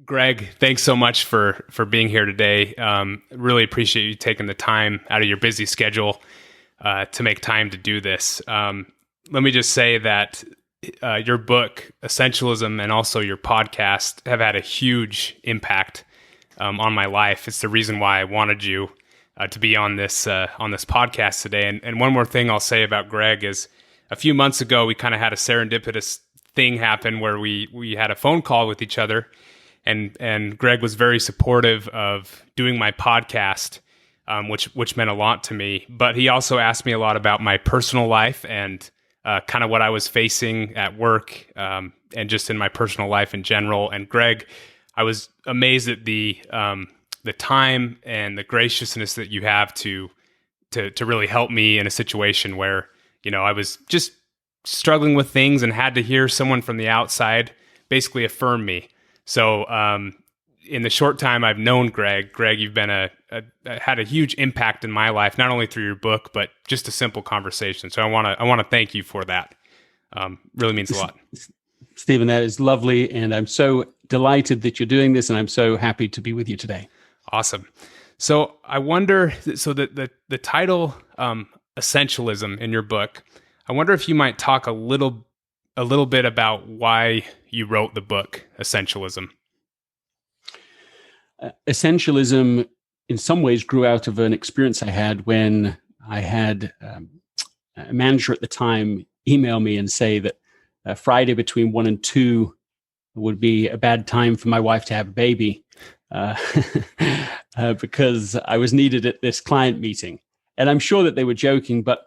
Greg, thanks so much for being here today. Really appreciate you taking the time out of your busy schedule to make time to do this. Let me just say that your book, Essentialism, and also your podcast have had a huge impact on my life. It's the reason why I wanted you to be on this podcast today. And one more thing I'll say about Greg is a few months ago, we kind of had a serendipitous thing happen where we had a phone call with each other. And Greg was very supportive of doing my podcast, which meant a lot to me. But he also asked me a lot about my personal life and kind of what I was facing at work and just in my personal life in general. And Greg, I was amazed at the time and the graciousness that you have to really help me in a situation where, I was just struggling with things and had to hear someone from the outside basically affirm me. So in the short time I've known Greg, you've been had a huge impact in my life, not only through your book, but just a simple conversation. So I want to thank you for that. Really means a lot. Stephen, that is lovely. And I'm so delighted that you're doing this. And I'm so happy to be with you today. Awesome. So I wonder, the title, Essentialism in your book, I wonder if you might talk a little bit about why you wrote the book, Essentialism. Essentialism, in some ways, grew out of an experience I had when I had a manager at the time email me and say that Friday between 1 and 2 would be a bad time for my wife to have a baby because I was needed at this client meeting. And I'm sure that they were joking, but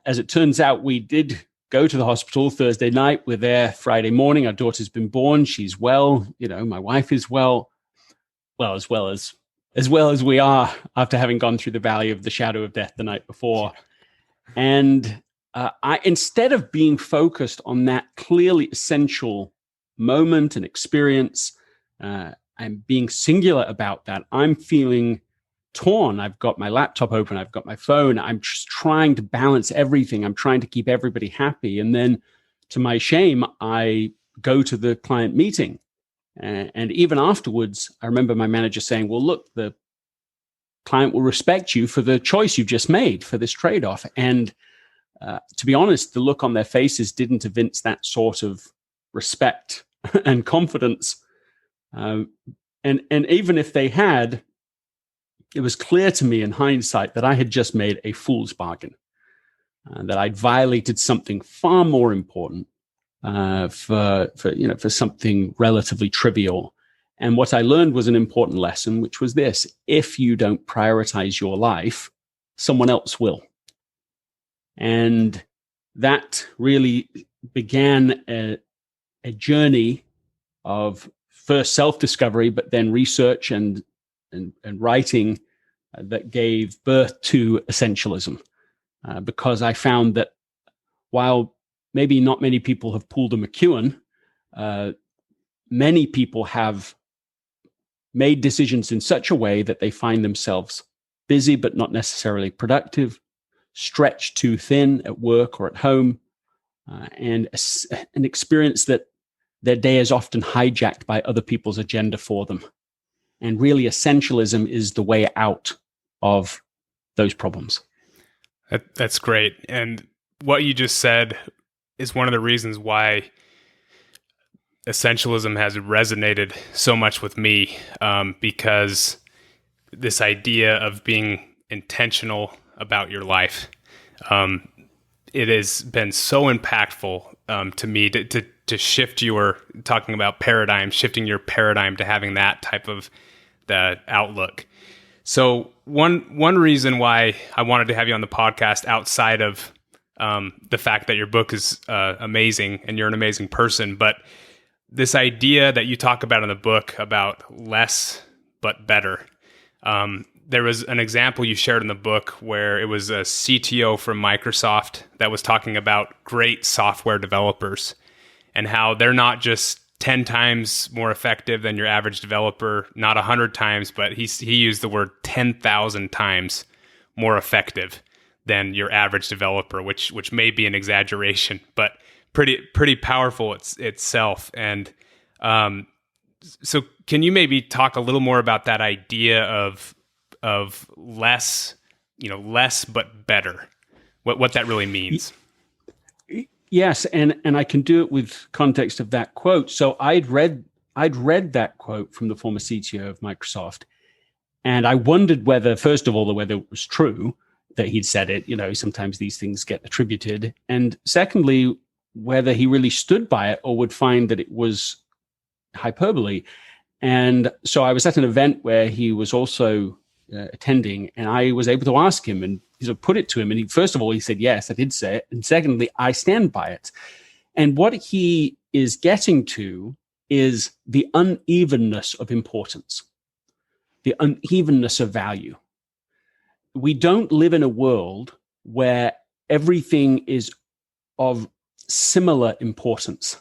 as it turns out, we did go to the hospital Thursday night. We're there Friday morning. Our daughter's been born. She's well. My wife is well. Well, as well as we are after having gone through the valley of the shadow of death the night before. And I, instead of being focused on that clearly essential moment and experience, and being singular about that, I'm feeling torn. I've got my laptop open. I've got my phone. I'm just trying to balance everything. I'm trying to keep everybody happy. And then to my shame, I go to the client meeting. And even afterwards, I remember my manager saying, well, look, the client will respect you for the choice you've just made for this trade-off. And to be honest, the look on their faces didn't evince that sort of respect and confidence. And even if they had, it was clear to me in hindsight that I had just made a fool's bargain, that I'd violated something far more important for something relatively trivial. And what I learned was an important lesson, which was this: if you don't prioritize your life, someone else will. And that really began a journey of first self-discovery, but then research and writing that gave birth to essentialism. Because I found that while maybe not many people have pulled a McKeown, many people have made decisions in such a way that they find themselves busy but not necessarily productive, stretched too thin at work or at home, and an experience that their day is often hijacked by other people's agenda for them. And really, essentialism is the way out of those problems. That's great. And what you just said is one of the reasons why essentialism has resonated so much with me, because this idea of being intentional about your life, it has been so impactful to me to shift your talking about paradigm, shifting your paradigm to having that type of the outlook. So one reason why I wanted to have you on the podcast, outside of the fact that your book is amazing and you're an amazing person, but this idea that you talk about in the book about less but better. There was an example you shared in the book where it was a CTO from Microsoft that was talking about great software developers and how they're not just 10 times more effective than your average developer, not 100 times, but he used the word 10,000 times more effective than your average developer, which may be an exaggeration, but pretty powerful itself. And So can you maybe talk a little more about that idea of less, less but better? What that really means? Yes, and I can do it with context of that quote. So I'd read that quote from the former CTO of Microsoft, and I wondered whether, first of all, whether it was true that he'd said it. Sometimes these things get attributed, and secondly, whether he really stood by it or would find that it was hyperbole. And so I was at an event where he was also attending, and I was able to ask him and put it to him. And first of all, he said, yes, I did say it. And secondly, I stand by it. And what he is getting to is the unevenness of importance, the unevenness of value. We don't live in a world where everything is of similar importance.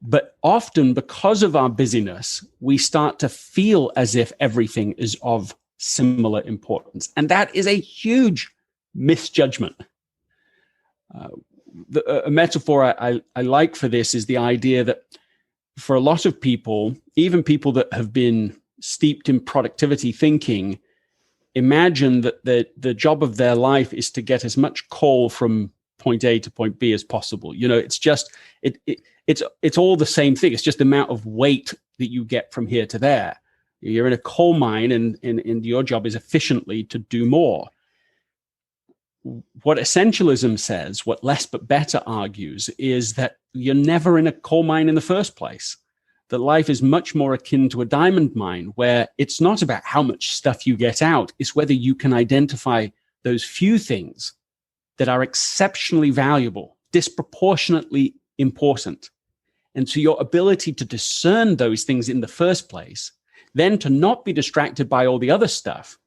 But often, because of our busyness, we start to feel as if everything is of similar importance. And that is a huge misjudgment. A metaphor I like for this is the idea that for a lot of people, even people that have been steeped in productivity thinking, imagine that the job of their life is to get as much coal from point A to point B as possible. It's just it's all the same thing. It's just the amount of weight that you get from here to there. You're in a coal mine, and your job is efficiently to do more. What essentialism says, what Less But Better argues, is that you're never in a coal mine in the first place. That life is much more akin to a diamond mine, where it's not about how much stuff you get out, it's whether you can identify those few things that are exceptionally valuable, disproportionately important. And so your ability to discern those things in the first place, then to not be distracted by all the other stuff,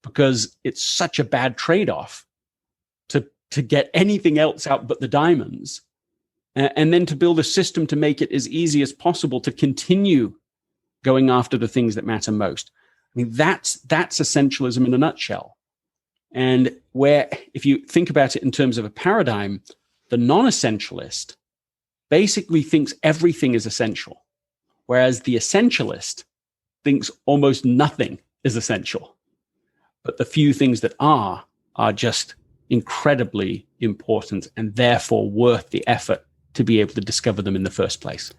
because it's such a bad trade-off to get anything else out but the diamonds, and then to build a system to make it as easy as possible to continue going after the things that matter most. I mean, that's essentialism in a nutshell. And where, if you think about it in terms of a paradigm, the non-essentialist basically thinks everything is essential, whereas the essentialist thinks almost nothing is essential. But the few things that are just incredibly important and therefore worth the effort to be able to discover them in the first place.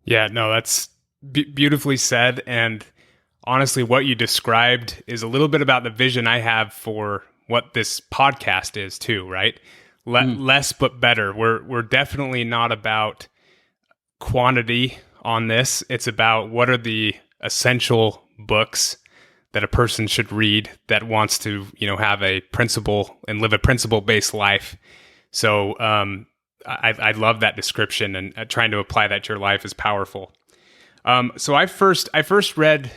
Yeah, no, that's beautifully said. And honestly, what you described is a little bit about the vision I have for what this podcast is too, right? Less but better. We're definitely not about quantity on this. It's about what are the essential books that a person should read that wants to, have a principle and live a principle-based life. So I love that description, and trying to apply that to your life is powerful. So I first read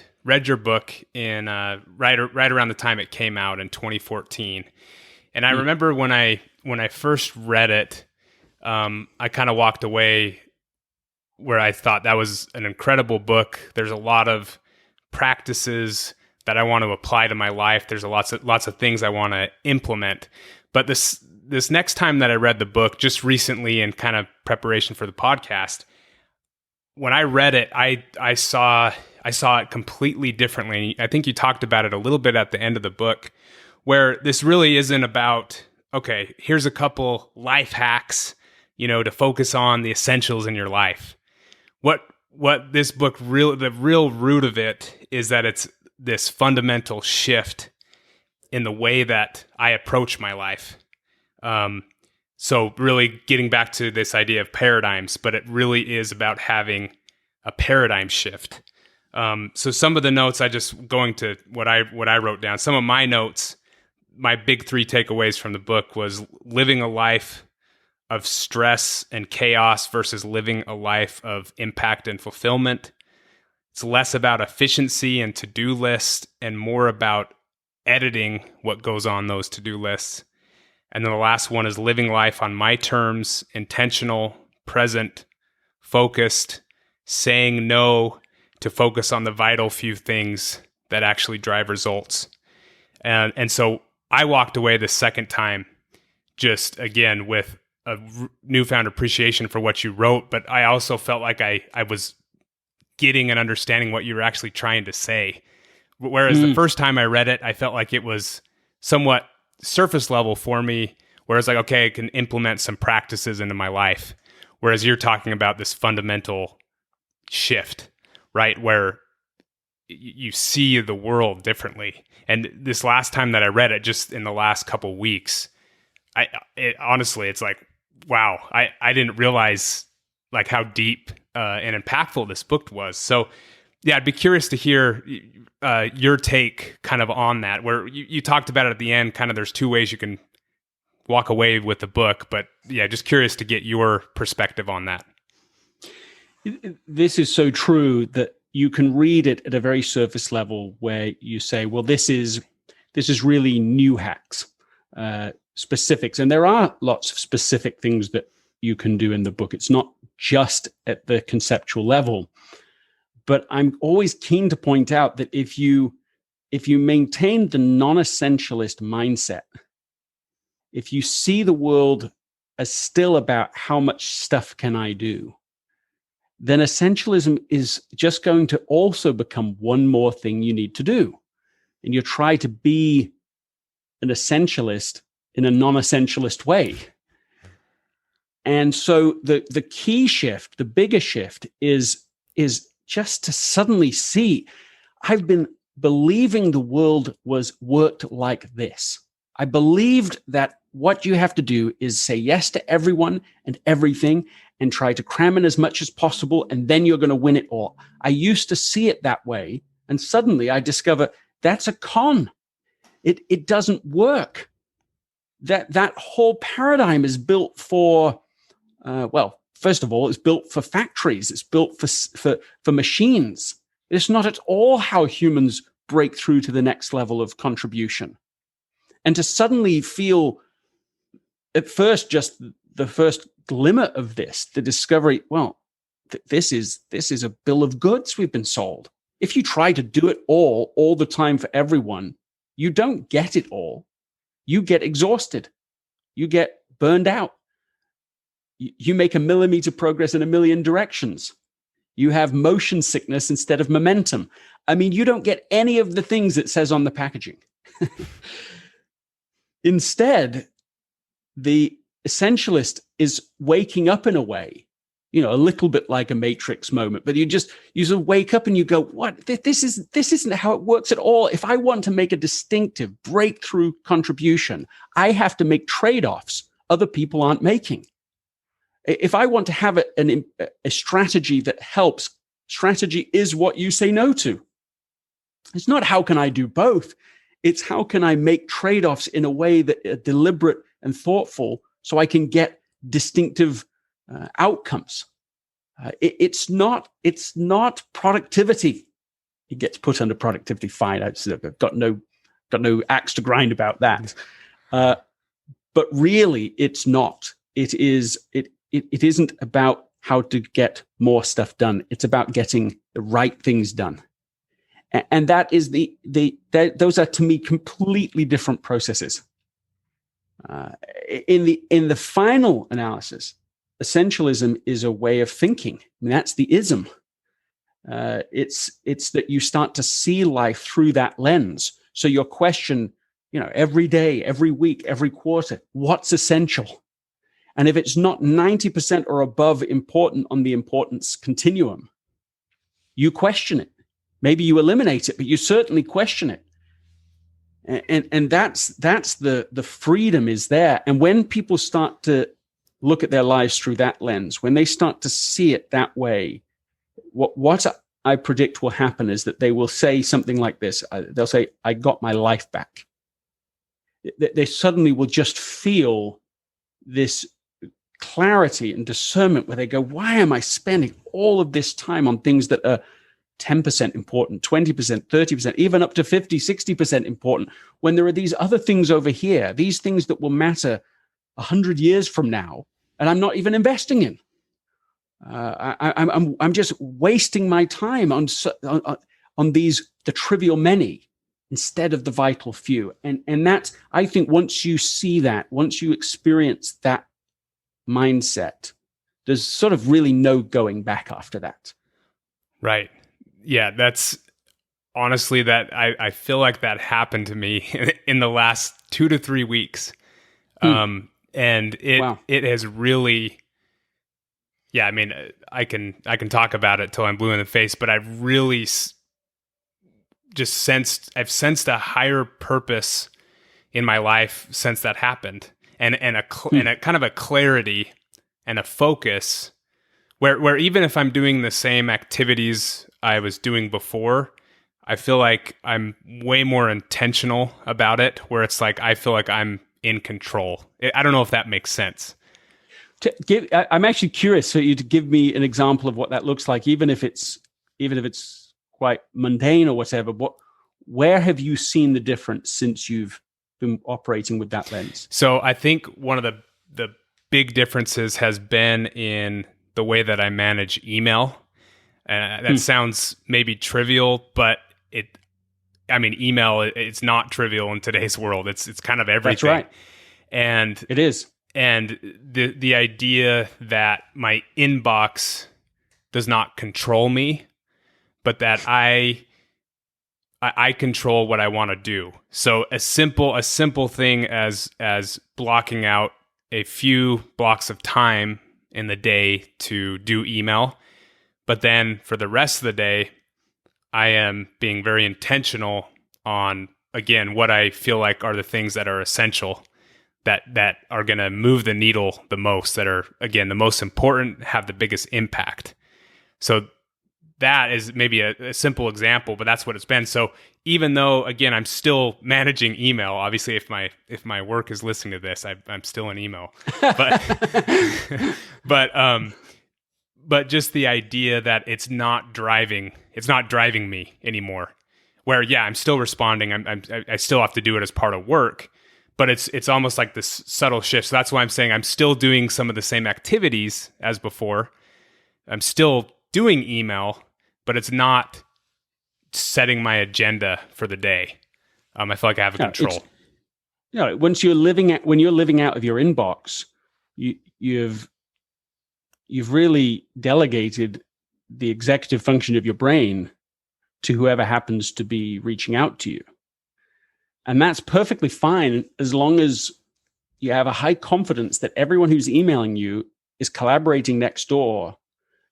your book in right around the time it came out in 2014, and I remember when I first read it, I kind of walked away where I thought that was an incredible book. There's a lot of practices that I want to apply to my life. There's lots of things I want to implement. But this next time that I read the book, just recently in kind of preparation for the podcast, when I read it, I saw it completely differently. I think you talked about it a little bit at the end of the book, where this really isn't about, okay, here's a couple life hacks, to focus on the essentials in your life. What this book the real root of it is that it's this fundamental shift in the way that I approach my life. So really getting back to this idea of paradigms, but it really is about having a paradigm shift. So some of the notes, going to what I wrote down, some of my notes, my big 3 takeaways from the book was living a life of stress and chaos versus living a life of impact and fulfillment. It's less about efficiency and to-do lists and more about editing what goes on those to-do lists. And then the last one is living life on my terms, intentional, present, focused, saying no to focus on the vital few things that actually drive results. And so I walked away the second time just, again, with a newfound appreciation for what you wrote, but I also felt like I was getting and understanding what you were actually trying to say. Whereas the first time I read it, I felt like it was somewhat surface level for me, whereas like, okay, I can implement some practices into my life. Whereas you're talking about this fundamental shift, right? Where you see the world differently. And this last time that I read it, just in the last couple weeks, honestly, it's like, wow, I didn't realize like how deep and impactful this book was. So yeah, I'd be curious to hear your take kind of on that, where you talked about it at the end, kind of there's two ways you can walk away with the book, but yeah, just curious to get your perspective on that. This is so true that you can read it at a very surface level where you say, well, this is really new hacks, specifics. And there are lots of specific things that you can do in the book. It's not just at the conceptual level. But I'm always keen to point out that if you maintain the non-essentialist mindset, if you see the world as still about how much stuff can I do, then essentialism is just going to also become one more thing you need to do. And you try to be an essentialist in a non-essentialist way. And so the key shift, the bigger shift is just to suddenly see, I've been believing the world worked like this. I believed that what you have to do is say yes to everyone and everything and try to cram in as much as possible, and then you're going to win it all. I used to see it that way, and suddenly I discover that's a con. It doesn't work. That whole paradigm is built for, first of all, it's built for factories. It's built for machines. It's not at all how humans break through to the next level of contribution. And to suddenly feel, at first, just the first glimmer of this, the discovery, well, this is a bill of goods we've been sold. If you try to do it all the time for everyone, you don't get it all. You get exhausted. You get burned out. You make a millimeter progress in a million directions. You have motion sickness instead of momentum. I mean, you don't get any of the things it says on the packaging. Instead, the essentialist is waking up in a way, a little bit like a Matrix moment, but you just wake up and you go, what? This isn't how it works at all. If I want to make a distinctive breakthrough contribution, I have to make trade-offs other people aren't making. If I want to have a strategy that helps, strategy is what you say no to. It's not how can I do both. It's how can I make trade-offs in a way that are deliberate and thoughtful so I can get distinctive outcomes. It's not productivity. It gets put under productivity. Fine, I've got no axe to grind about that. But really, it's not. It isn't about how to get more stuff done. It's about getting the right things done. And that is those are to me completely different processes. In the final analysis, essentialism is a way of thinking. I mean, that's the ism. It's that you start to see life through that lens. So your question, every day, every week, every quarter, what's essential? And if it's not 90% or above important on the importance continuum, you question it. Maybe you eliminate it, but you certainly question it. And that's the freedom is there. And when people start to look at their lives through that lens, when they start to see it that way, what I predict will happen is that they will say something like this. They'll say, I got my life back. They suddenly will just feel this clarity and discernment where they go, why am I spending all of this time on things that are 10% important, 20%, 30%, even up to 50, 60% important, when there are these other things over here, these things that will matter 100 years from now, and I'm not even investing in. I'm just wasting my time on these, the trivial many, instead of the vital few. And that's, I think once you see that, once you experience that mindset, there's sort of really no going back after that. Right. Yeah, that's honestly that I feel like that happened to me in the last 2 to 3 weeks. And Wow. it has really, yeah, I mean, I can talk about it till I'm blue in the face, but I've really I've sensed a higher purpose in my life since that happened, and a kind of a clarity and a focus where even if I'm doing the same activities I was doing before, I feel like I'm way more intentional about it, where it's like I feel like I'm in control. I don't know if that makes sense. I'm actually curious for you to give me an example of what that looks like, even if it's quite mundane or whatever. Where have you seen the difference since you've been operating with that lens? So I think one of the big differences has been in the way that I manage email. That sounds maybe trivial, but email, it's not trivial in today's world. It's kind of everything. That's right. And it is. And the idea that my inbox does not control me, but that I control what I want to do. So a simple thing as blocking out a few blocks of time in the day to do email, but then for the rest of the day, I am being very intentional on, again, what I feel like are the things that are essential, that are going to move the needle the most, that are, again, the most important, have the biggest impact. So that is maybe a simple example, but that's what it's been. So even though, again, I'm still managing email, obviously if my work is listening to this, I'm still in email, but just the idea that it's not driving me anymore, where, yeah, I'm still responding. I still have to do it as part of work, but it's almost like this subtle shift. So that's why I'm saying I'm still doing some of the same activities as before. I'm still doing email, but it's not setting my agenda for the day. I feel like I have control. When you're living out of your inbox, you've really delegated the executive function of your brain to whoever happens to be reaching out to you. And that's perfectly fine as long as you have a high confidence that everyone who's emailing you is collaborating next door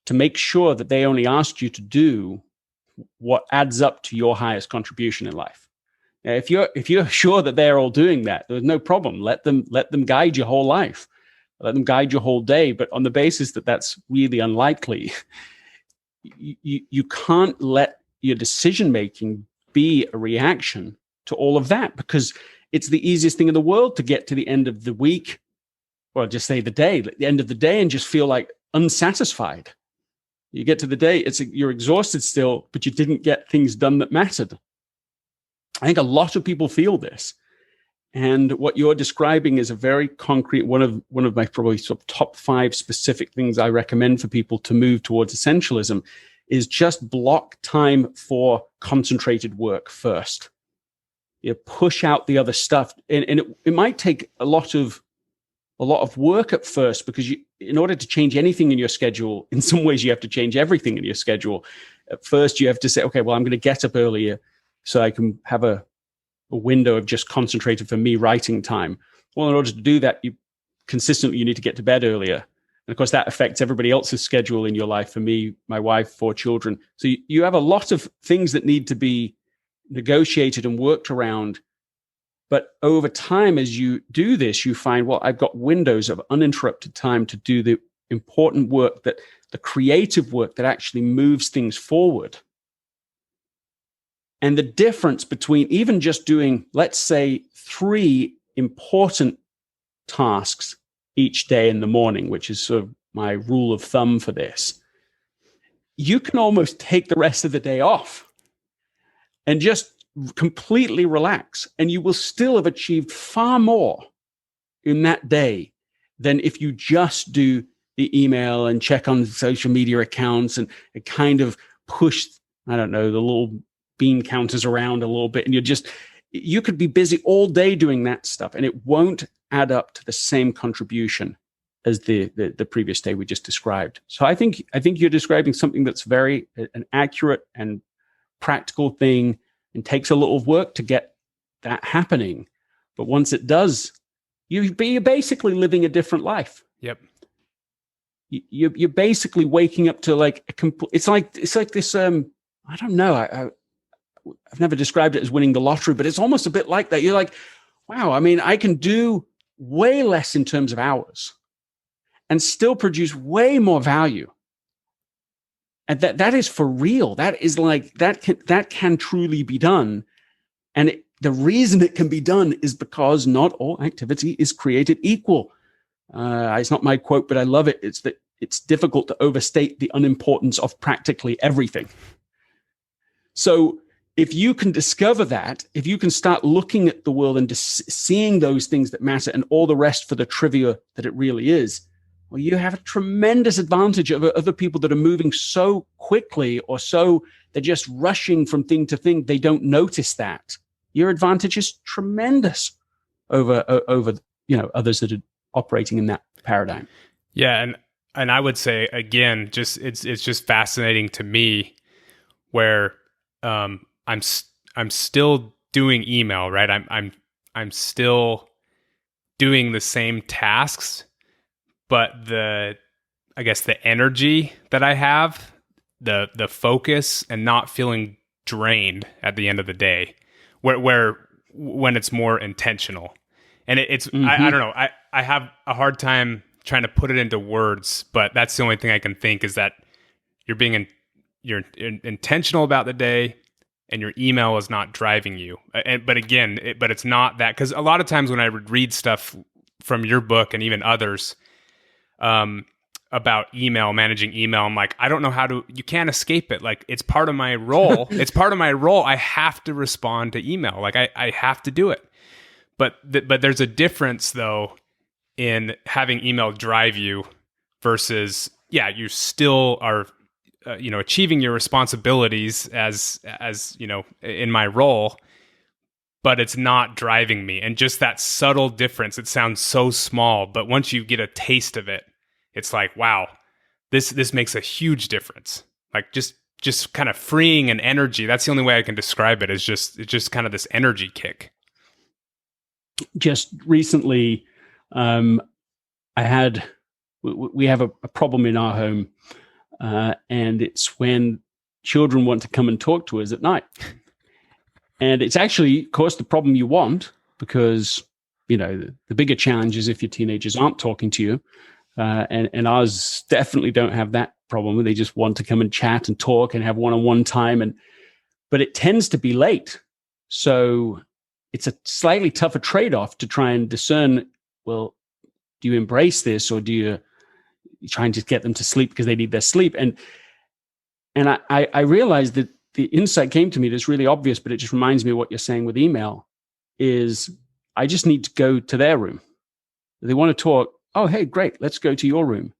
to make sure that they only ask you to do what adds up to your highest contribution in life. Now, if you're sure that they're all doing that, there's no problem. Let them guide your whole life. Let them guide your whole day. But on the basis that that's really unlikely, you can't let your decision-making be a reaction to all of that, because it's the easiest thing in the world to get to the end of the week, or just say the end of the day, and just feel like unsatisfied. You get to the day, you're exhausted still, but you didn't get things done that mattered. I think a lot of people feel this. And what you're describing is a very concrete, one of my probably sort of top 5 specific things I recommend for people to move towards essentialism is just block time for concentrated work first. You push out the other stuff. And it might take a lot of work at first, because in order to change anything in your schedule, in some ways you have to change everything in your schedule. At first you have to say, okay, well, I'm going to get up earlier so I can have a window of just concentrated for me writing time. Well, in order to do that, you need to get to bed earlier. And of course that affects everybody else's schedule in your life. For me, my wife, 4 children. So you have a lot of things that need to be negotiated and worked around. But over time, as you do this, you find, well, I've got windows of uninterrupted time to do the important work, the creative work that actually moves things forward. And the difference between even just doing, let's say, 3 important tasks each day in the morning, which is sort of my rule of thumb for this, you can almost take the rest of the day off and just completely relax, and you will still have achieved far more in that day than if you just do the email and check on social media accounts and kind of push, I don't know, the little bean counters around a little bit. And you could be busy all day doing that stuff, and it won't add up to the same contribution as the previous day we just described. So I think you're describing something that's very an accurate and practical thing, and takes a little work to get that happening. But once it does, you're basically living a different life. Yep. You're basically waking up to like it's like this. I don't know. I've never described it as winning the lottery, but it's almost a bit like that. You're like, wow. I mean, I can do way less in terms of hours, and still produce way more value. And that is for real. That is like that can truly be done. And the reason it can be done is because not all activity is created equal. It's not my quote, but I love it. It's that it's difficult to overstate the unimportance of practically everything. So if you can discover that, if you can start looking at the world and just seeing those things that matter and all the rest for the trivia that it really is, well, you have a tremendous advantage over other people that are moving so quickly, or so they're just rushing from thing to thing. They don't notice that. Your advantage is tremendous over others that are operating in that paradigm. Yeah, and I would say again, just it's just fascinating to me where I'm still doing email, right? I'm still doing the same tasks, but the energy that I have, the focus, and not feeling drained at the end of the day, where when it's more intentional, and it's I don't know, I have a hard time trying to put it into words, but that's the only thing I can think is that you're intentional about the day, and your email is not driving you. But it's not that, because a lot of times when I would read stuff from your book and even others about managing email, I'm like, I don't know you can't escape it. Like, it's part of my role. It's part of my role. I have to respond to email. Like I have to do it. But there's a difference though in having email drive you versus, you still are, achieving your responsibilities as in my role, but it's not driving me. And just that subtle difference, it sounds so small, but once you get a taste of it, it's like, wow, this makes a huge difference. Like just kind of freeing an energy. That's the only way I can describe it, is it's just kind of this energy kick. Just recently, we have a problem in our home, and it's when children want to come and talk to us at night. And it's actually, of course, the problem you want, because, the bigger challenge is if your teenagers aren't talking to you. And ours definitely don't have that problem. They just want to come and chat and talk and have one-on-one time. But it tends to be late. So it's a slightly tougher trade-off to try and discern, well, do you embrace this, or do you try and just get them to sleep because they need their sleep? And I realized that the insight came to me that's really obvious, but it just reminds me of what you're saying with email, is I just need to go to their room. If they want to talk, oh, hey, great, let's go to your room.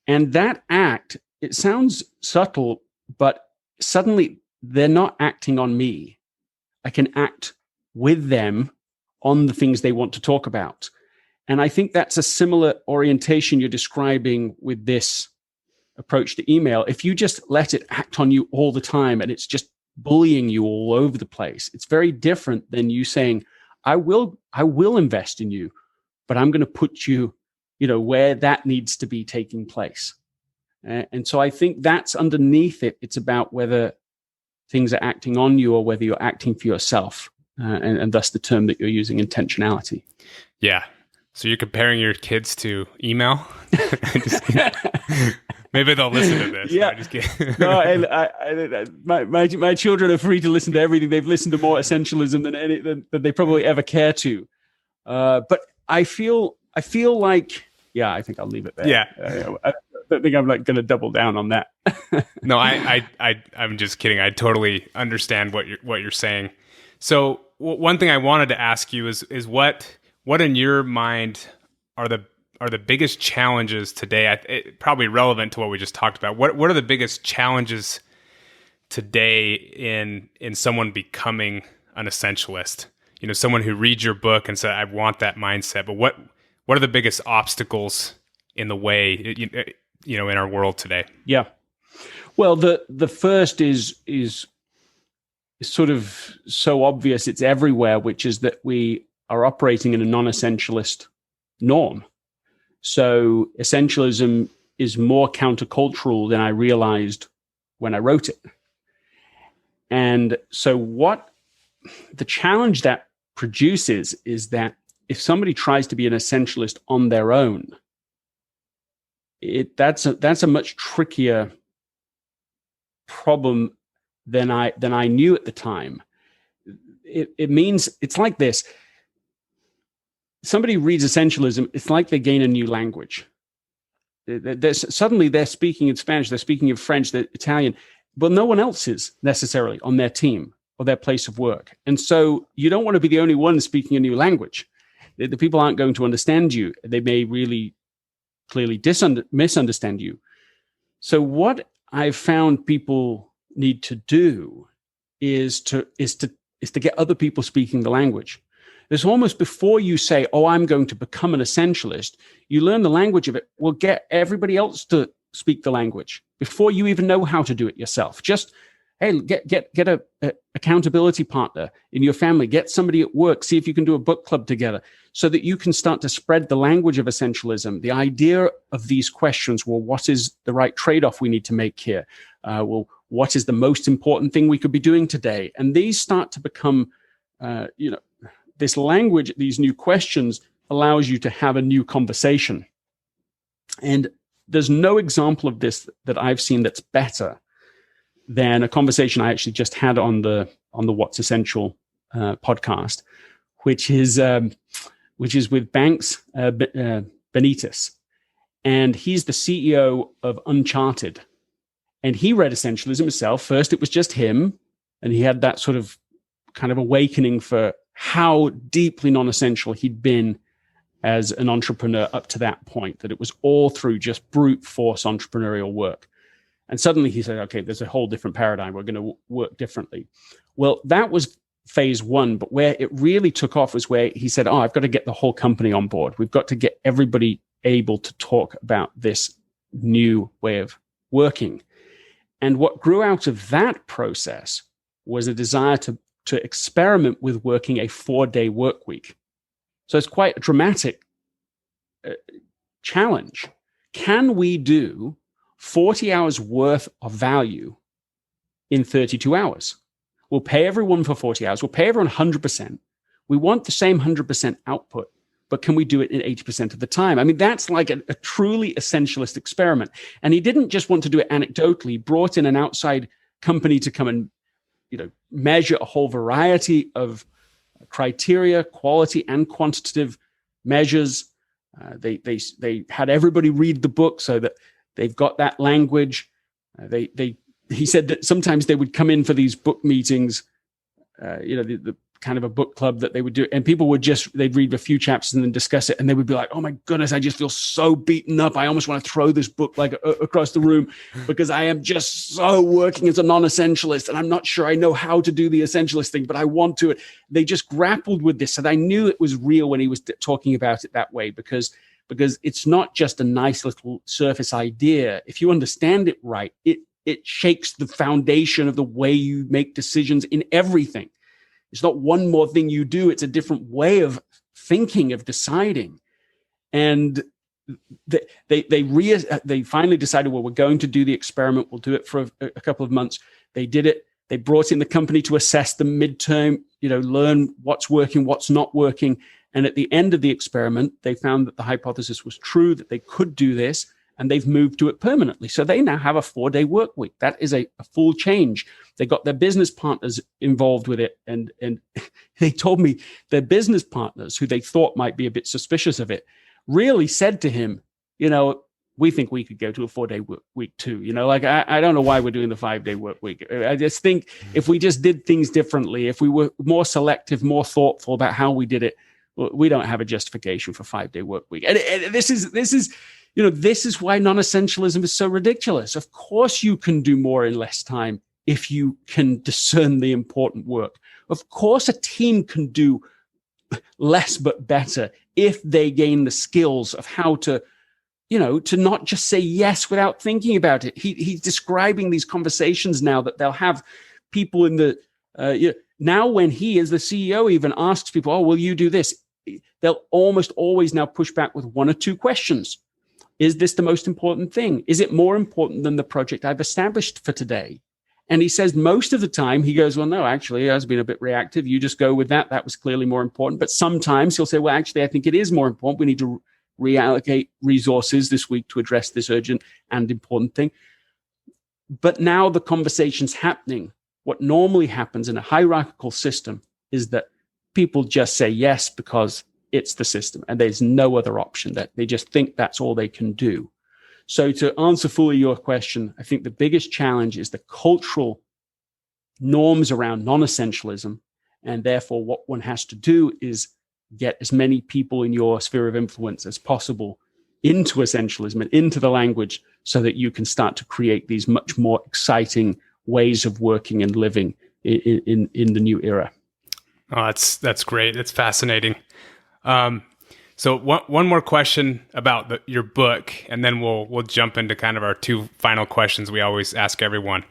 And that act, it sounds subtle, but suddenly they're not acting on me. I can act with them on the things they want to talk about. And I think that's a similar orientation you're describing with this approach to email. If you just let it act on you all the time and it's just bullying you all over the place, it's very different than you saying, I will invest in you, but I'm going to put you, where that needs to be taking place. And so I think that's underneath it. It's about whether things are acting on you or whether you're acting for yourself. And thus the term that you're using, intentionality. Yeah. So you're comparing your kids to email? Maybe they'll listen to this. Yeah. No, just kidding. No, and my children are free to listen to everything. They've listened to more Essentialism than they probably ever care to. But I feel like, I think I'll leave it there. Yeah. I don't think I'm going to double down on that. No, I'm just kidding. I totally understand what you're saying. So one thing I wanted to ask you is what in your mind are the biggest challenges today? Probably relevant to what we just talked about. What are the biggest challenges today in someone becoming an essentialist? Someone who reads your book and says, "I want that mindset." But what are the biggest obstacles in the way, in our world today? Yeah. Well, the first is sort of so obvious, it's everywhere, which is that we are operating in a non-essentialist norm. So essentialism is more countercultural than I realized when I wrote it. And so what the challenge that produces is that if somebody tries to be an essentialist on their own, that's a much trickier problem than I knew at the time. It means it's like this. Somebody reads essentialism, it's like they gain a new language. Suddenly they're speaking in Spanish, they're speaking in French, they're Italian, but no one else is necessarily on their team or their place of work. And so you don't want to be the only one speaking a new language. The people aren't going to understand you. They may really clearly misunderstand you. So what I've found people need to do is to get other people speaking the language. It's almost before you say, oh, I'm going to become an essentialist, you learn the language of it. Well, get everybody else to speak the language before you even know how to do it yourself. Just, hey, get a accountability partner in your family, get somebody at work, see if you can do a book club together so that you can start to spread the language of essentialism, the idea of these questions. Well, what is the right trade-off we need to make here? Well, what is the most important thing we could be doing today? And these start to become, this language, these new questions allows you to have a new conversation. And there's no example of this that I've seen that's better than a conversation I actually just had on the What's Essential podcast, which is with Banks Benitez. And he's the CEO of Uncharted. And he read Essentialism himself. First, it was just him. And he had that sort of kind of awakening for how deeply non-essential he'd been as an entrepreneur up to that point, that it was all through just brute force entrepreneurial work. And suddenly he said, okay, there's a whole different paradigm. We're going to work differently. Well, that was phase one. But where it really took off was where he said, I've got to get the whole company on board. We've got to get everybody able to talk about this new way of working. And what grew out of that process was a desire to experiment with working a 4-day work week. So it's quite a dramatic challenge. Can we do 40 hours worth of value in 32 hours? We'll pay everyone for 40 hours. We'll pay everyone 100%. We want the same 100% output, but can we do it in 80% of the time? I mean, that's like a truly essentialist experiment. And he didn't just want to do it anecdotally. He brought in an outside company to come and measure a whole variety of criteria, quality and quantitative measures. They had everybody read the book so that they've got that language. He said that sometimes they would come in for these book meetings, the kind of a book club that they would do. And people they'd read a few chapters and then discuss it. And they would be like, oh my goodness, I just feel so beaten up. I almost want to throw this book across the room because I am just so working as a non-essentialist. And I'm not sure I know how to do the essentialist thing, but I want to. They just grappled with this. And I knew it was real when he was talking about it that way, because it's not just a nice little surface idea. If you understand it right, it shakes the foundation of the way you make decisions in everything. It's not one more thing you do. It's a different way of thinking, of deciding. And they finally decided, well, we're going to do the experiment. We'll do it for a couple of months. They did it. They brought in the company to assess the midterm, learn what's working, what's not working. And at the end of the experiment, they found that the hypothesis was true, that they could do this, and they've moved to it permanently. So they now have a 4-day work week. That is a full change. They got their business partners involved with it. And they told me their business partners, who they thought might be a bit suspicious of it, really said to him, we think we could go to a 4-day work week too. I don't know why we're doing the 5-day work week. I just think if we just did things differently, if we were more selective, more thoughtful about how we did it, we don't have a justification for 5-day work week. And this is why non-essentialism is so ridiculous. Of course, you can do more in less time if you can discern the important work. Of course, a team can do less but better if they gain the skills of how to, to not just say yes without thinking about it. He's describing these conversations now that they'll have people in the, now when he as the CEO even asks people, oh, will you do this? They'll almost always now push back with one or two questions. Is this the most important thing? Is it more important than the project I've established for today? And he says most of the time, he goes, well, no, actually, it has been a bit reactive. You just go with that. That was clearly more important. But sometimes he'll say, well, actually, I think it is more important. We need to reallocate resources this week to address this urgent and important thing. But now the conversation's happening. What normally happens in a hierarchical system is that people just say yes because it's the system and there's no other option, that they just think that's all they can do. So to answer fully your question, I think the biggest challenge is the cultural norms around non-essentialism. And therefore, what one has to do is get as many people in your sphere of influence as possible into essentialism and into the language so that you can start to create these much more exciting ways of working and living in the new era. Oh, that's great. It's fascinating. So one more question about your book, and then we'll jump into kind of our two final questions we always ask everyone.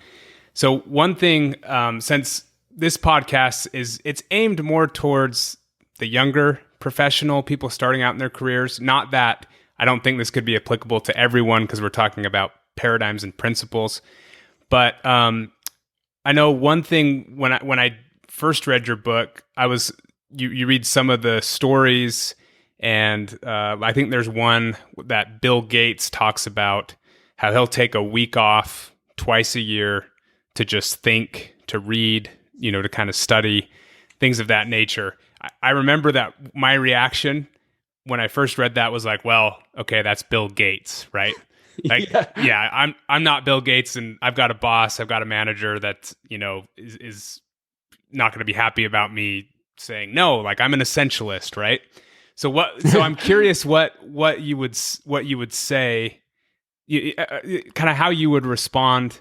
So one thing, since this podcast it's aimed more towards the younger professional, people starting out in their careers, not that I don't think this could be applicable to everyone because we're talking about paradigms and principles. But I know one thing when I first read your book, you read some of the stories, and I think there's one that Bill Gates talks about how he'll take a week off twice a year to just think, to read, to kind of study, things of that nature. I remember that my reaction when I first read that was like, well, okay, that's Bill Gates, right? Like, yeah, I'm not Bill Gates, and I've got a boss, I've got a manager that, is not going to be happy about me saying no, like I'm an essentialist, right? So I'm curious what you would say, kind of how you would respond,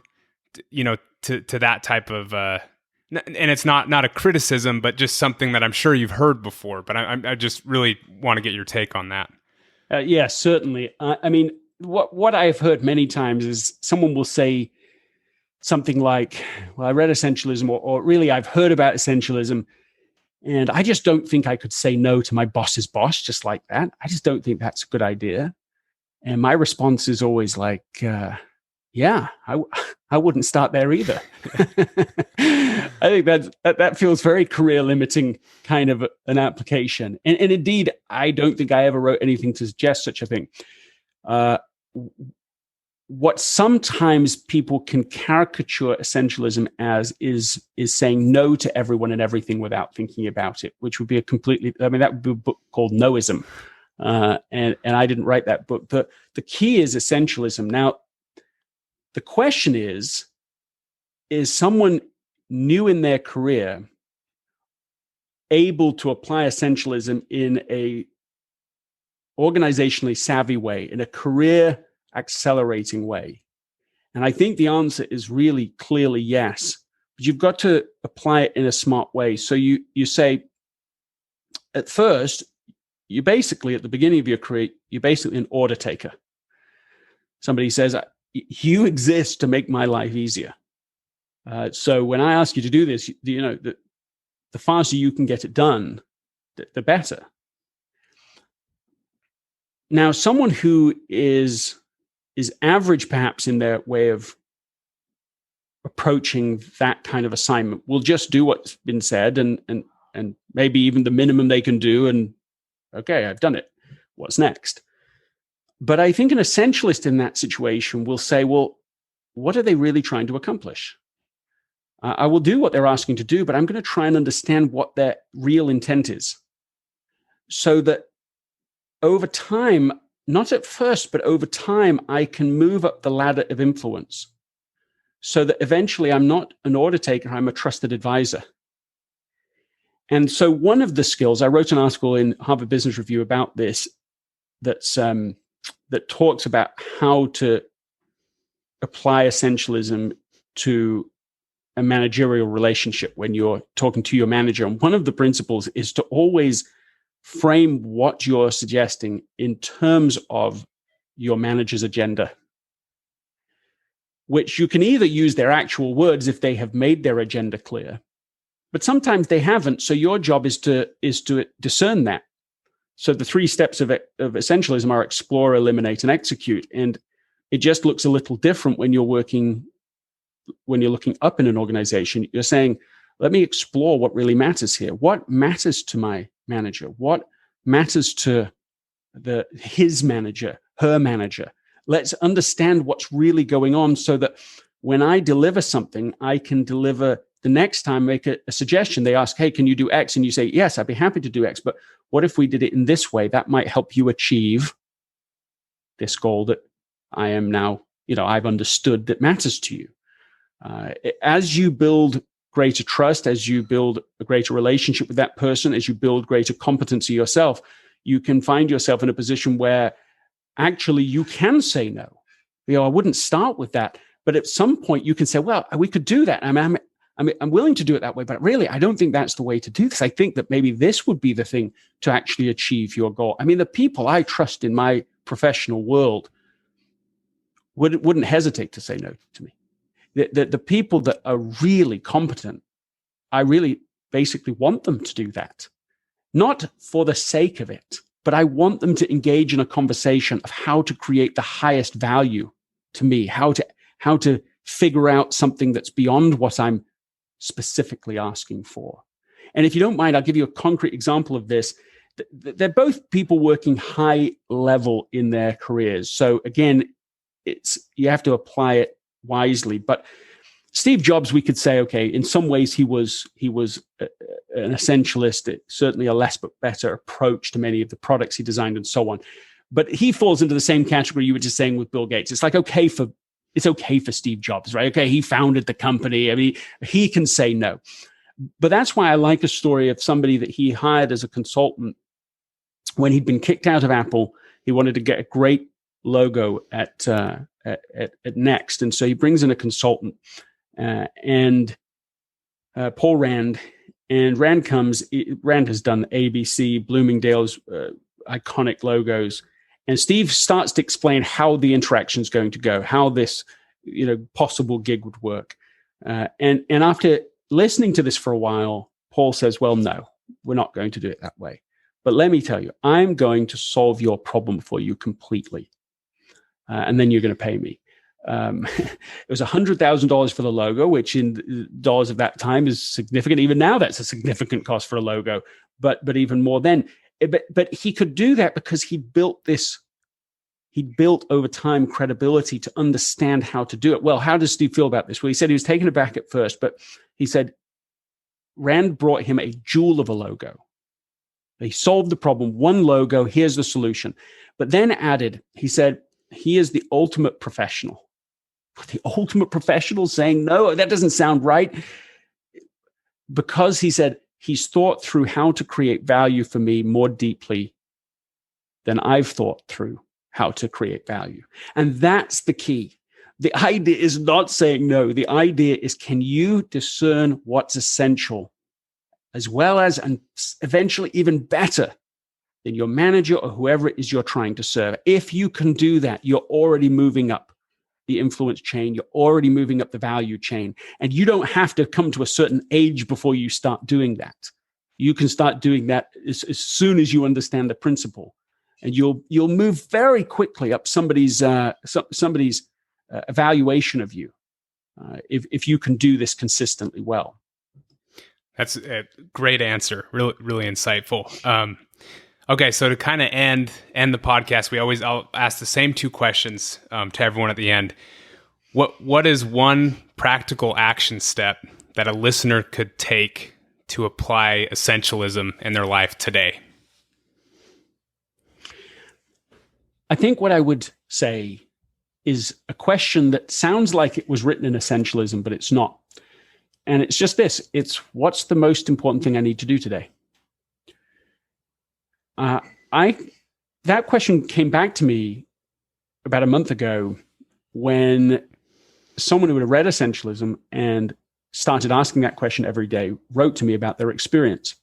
to that type of, and it's not a criticism, but just something that I'm sure you've heard before. But I just really want to get your take on that. Yeah, certainly. I mean, what I've heard many times is someone will say something like, well, I read Essentialism, or really I've heard about Essentialism, and I just don't think I could say no to my boss's boss just like that. I just don't think that's a good idea. And my response is always like, yeah, I wouldn't start there either. I think that feels very career limiting kind of an application. And indeed, I don't think I ever wrote anything to suggest such a thing. What sometimes people can caricature essentialism as is saying no to everyone and everything without thinking about it, which would be that would be a book called Noism. And I didn't write that book. The key is essentialism. Now, the question is someone new in their career able to apply essentialism in a organizationally savvy way, in a career accelerating way? And I think the answer is really clearly yes, but you've got to apply it in a smart way. So you say, at first, you basically, at the beginning of your career, you're basically an order taker. Somebody says, you exist to make my life easier. So when I ask you to do this, the faster you can get it done, the better. Now, someone who is average, perhaps, in their way of approaching that kind of assignment will just do what's been said and maybe even the minimum they can do. And okay, I've done it. What's next? But I think an essentialist in that situation will say, well, what are they really trying to accomplish? I will do what they're asking to do, but I'm going to try and understand what their real intent is, so that over time, not at first, but over time, I can move up the ladder of influence so that eventually I'm not an order taker, I'm a trusted advisor. And so one of the skills, I wrote an article in Harvard Business Review about this, that talks about how to apply essentialism to a managerial relationship when you're talking to your manager. And one of the principles is to always frame what you're suggesting in terms of your manager's agenda, which you can either use their actual words if they have made their agenda clear, but sometimes they haven't. So your job is to discern that. So the 3 steps of essentialism are explore, eliminate, and execute. And it just looks a little different when you're looking up in an organization. You're saying, let me explore what really matters here. What matters to my manager? What matters to his manager, her manager? Let's understand what's really going on so that when I deliver something, I can deliver the next time, make a suggestion. They ask, hey, can you do X? And you say, yes, I'd be happy to do X. But what if we did it in this way? That might help you achieve this goal that I am now, I've understood that matters to you. As you build greater trust, as you build a greater relationship with that person, as you build greater competency yourself, you can find yourself in a position where actually you can say no. I wouldn't start with that. But at some point you can say, well, we could do that. I'm willing to do it that way, but really, I don't think that's the way to do this. I think that maybe this would be the thing to actually achieve your goal. The people I trust in my professional world wouldn't hesitate to say no to me. The people that are really competent, I really basically want them to do that. Not for the sake of it, but I want them to engage in a conversation of how to create the highest value to me, how to figure out something that's beyond what I'm specifically asking for. And if you don't mind, I'll give you a concrete example of this. They're both people working high level in their careers. So again, you have to apply it wisely. But Steve Jobs, we could say, okay, in some ways he was an essentialist, certainly a less but better approach to many of the products he designed and so on. But he falls into the same category you were just saying with Bill Gates. It's like, it's okay for Steve Jobs, right? Okay, he founded the company. He can say no. But that's why I like a story of somebody that he hired as a consultant when he'd been kicked out of Apple. He wanted to get a great logo at Next. And so he brings in a consultant and Paul Rand. And Rand comes. Rand has done ABC, Bloomingdale's iconic logos. And Steve starts to explain how the interaction is going to go, how this possible gig would work. And after listening to this for a while, Paul says, well, no, we're not going to do it that way. But let me tell you, I'm going to solve your problem for you completely. And then you're going to pay me. It was $100,000 for the logo, which in dollars of that time is significant. Even now, that's a significant cost for a logo, but even more then. But he could do that because he built over time credibility to understand how to do it. Well, how does Steve feel about this? Well, he said he was taken aback at first, but he said Rand brought him a jewel of a logo. He solved the problem, one logo, here's the solution. But then added, he said, he is the ultimate professional. The ultimate professional saying, no, that doesn't sound right. Because he said, he's thought through how to create value for me more deeply than I've thought through how to create value. And that's the key. The idea is not saying no. The idea is, can you discern what's essential as well as, and eventually even better than your manager or whoever it is you're trying to serve? If you can do that, you're already moving up the influence chain. You're already moving up the value chain. And you don't have to come to a certain age before you start doing that. You can start doing that as soon as you understand the principle. And you'll move very quickly up somebody's evaluation of you if you can do this consistently well. That's a great answer. Really, really insightful. Okay, so to kind of end the podcast, I'll ask the same 2 questions to everyone at the end. What is one practical action step that a listener could take to apply essentialism in their life today? I think what I would say is a question that sounds like it was written in Essentialism, but it's not. And it's just this. It's, what's the most important thing I need to do today? That question came back to me about a month ago when someone who had read Essentialism and started asking that question every day wrote to me about their experience.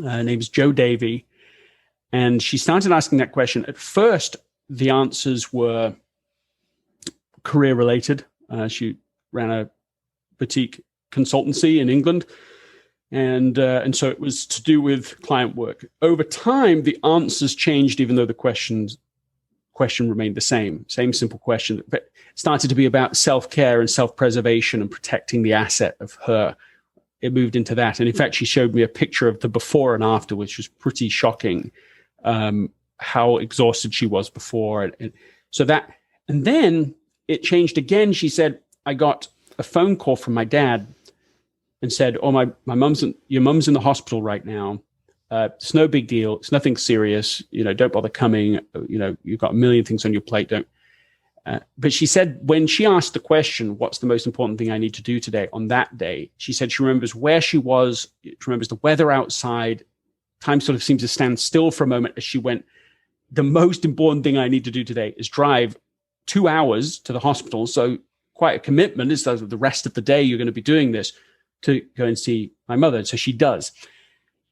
Her name's Jo Davey. And she started asking that question. At first, the answers were career related. She ran a boutique consultancy in England. And so it was to do with client work. Over time, the answers changed, even though the question remained the same simple question, but it started to be about self-care and self-preservation and protecting the asset of her. It moved into that. And in fact, she showed me a picture of the before and after, which was pretty shocking, how exhausted she was before. And then it changed again. She said, I got a phone call from my dad and said, "Oh, your mum's in the hospital right now. It's no big deal. It's nothing serious. Don't bother coming. You've got a million things on your plate. Don't." But she said, when she asked the question, "What's the most important thing I need to do today?" on that day, she said she remembers where she was. She remembers the weather outside. Time sort of seemed to stand still for a moment as she went, "The most important thing I need to do today is drive 2 hours to the hospital." So quite a commitment. Is the rest of the day you're going to be doing this, to go and see my mother. So she does.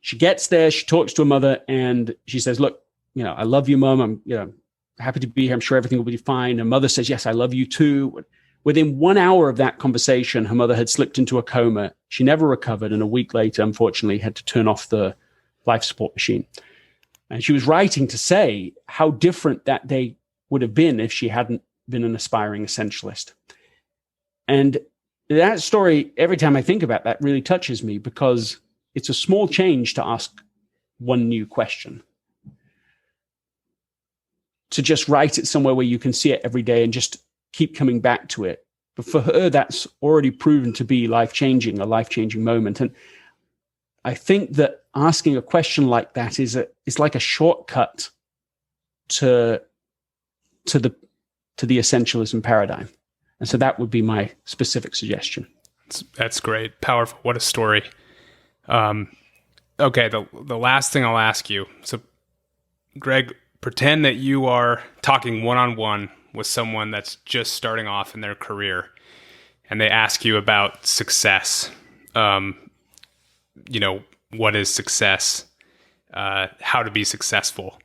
She gets there, she talks to her mother, and she says, "Look, I love you, Mom. I'm, happy to be here. I'm sure everything will be fine." Her mother says, "Yes, I love you too." Within 1 hour of that conversation, her mother had slipped into a coma. She never recovered. And a week later, unfortunately, had to turn off the life support machine. And she was writing to say how different that day would have been if she hadn't been an aspiring essentialist. And that story, every time I think about that, really touches me, because it's a small change to ask one new question. To just write it somewhere where you can see it every day and just keep coming back to it. But for her, that's already proven to be a life-changing moment. And I think that asking a question like that is like a shortcut to the essentialism paradigm. And so that would be my specific suggestion. That's great. Powerful. What a story. Okay, the last thing I'll ask you. So, Greg, pretend that you are talking one-on-one with someone that's just starting off in their career, and they ask you about success. What is success? How to be successful.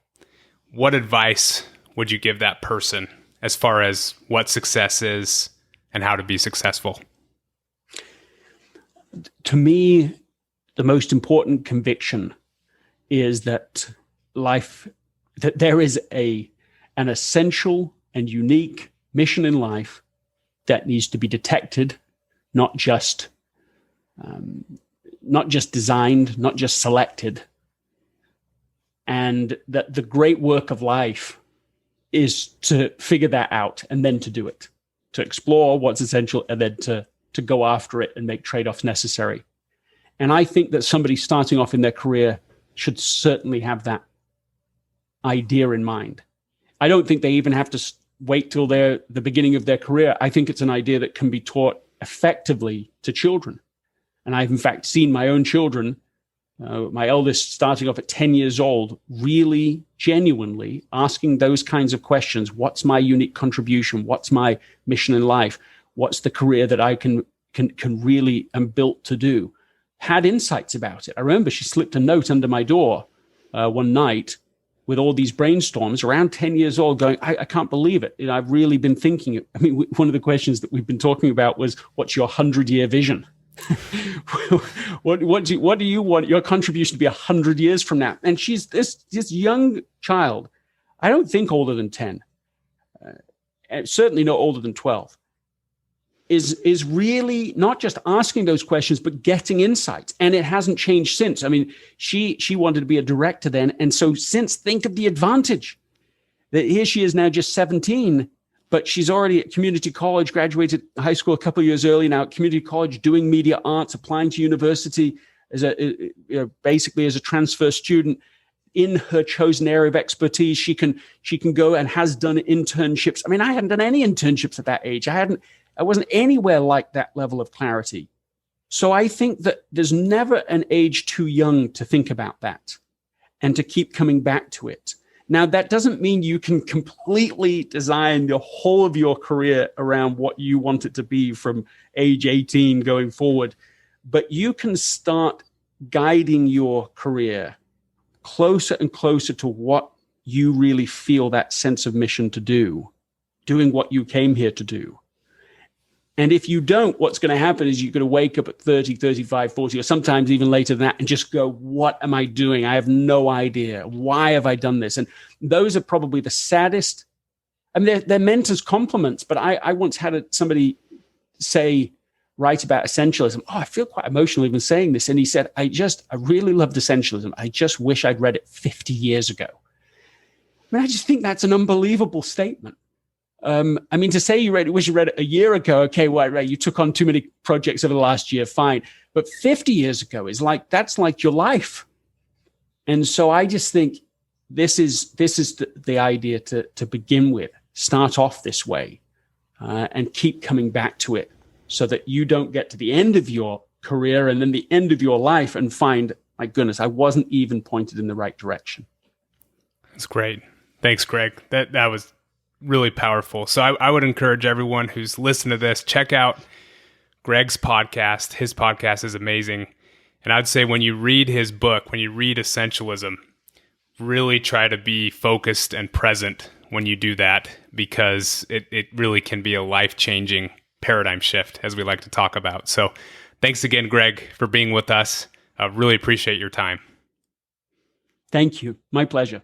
What advice would you give that person as far as what success is and how to be successful? To me, the most important conviction is that there is an essential and unique mission in life that needs to be detected, not just designed, not just selected, and that the great work of life is to figure that out and then to do it, to explore what's essential and then to go after it and make trade-offs necessary. And I think that somebody starting off in their career should certainly have that idea in mind. I don't think they even have to wait till the beginning of their career. I think it's an idea that can be taught effectively to children. And I've in fact seen my own children, my eldest starting off at 10 years old, really genuinely asking those kinds of questions. What's my unique contribution? What's my mission in life? What's the career that I can really am built to do? Had insights about it. I remember she slipped a note under my door one night with all these brainstorms, around 10 years old, going, I can't believe it. I've really been thinking it. I mean, one of the questions that we've been talking about was, what's your 100-year vision? What do you want your contribution to be 100 years from now? And she's this young child, I don't think older than 10, and certainly not older than 12, is really not just asking those questions, but getting insights. And it hasn't changed since. I mean, she wanted to be a director then. And so since, think of the advantage that here she is now just 17, but she's already at community college, graduated high school a couple of years early, now at community college, doing media arts, applying to university as basically as a transfer student in her chosen area of expertise. She can go and has done internships. I mean, I hadn't done any internships at that age. I wasn't anywhere like that level of clarity. So I think that there's never an age too young to think about that and to keep coming back to it. Now, that doesn't mean you can completely design the whole of your career around what you want it to be from age 18 going forward, but you can start guiding your career closer and closer to what you really feel that sense of mission to do, doing what you came here to do. And if you don't, what's going to happen is you're going to wake up at 30, 35, 40, or sometimes even later than that and just go, what am I doing? I have no idea. Why have I done this? And those are probably the saddest. I mean, they're meant as compliments, but I once had somebody write about essentialism. Oh, I feel quite emotional even saying this. And he said, I really loved essentialism. I just wish I'd read it 50 years ago. I mean, I just think that's an unbelievable statement. I mean, to say you wish you read it a year ago, okay, well, right, you took on too many projects over the last year, fine. But 50 years ago that's like your life. And so I just think this is the idea to begin with. Start off this way and keep coming back to it so that you don't get to the end of your career and then the end of your life and find, my goodness, I wasn't even pointed in the right direction. That's great. Thanks, Greg. That was really powerful. So I would encourage everyone who's listening to this, check out Greg's podcast. His podcast is amazing. And I'd say when you read his book, when you read Essentialism, really try to be focused and present when you do that, because it really can be a life-changing paradigm shift, as we like to talk about. So thanks again, Greg, for being with us. I really appreciate your time. Thank you. My pleasure.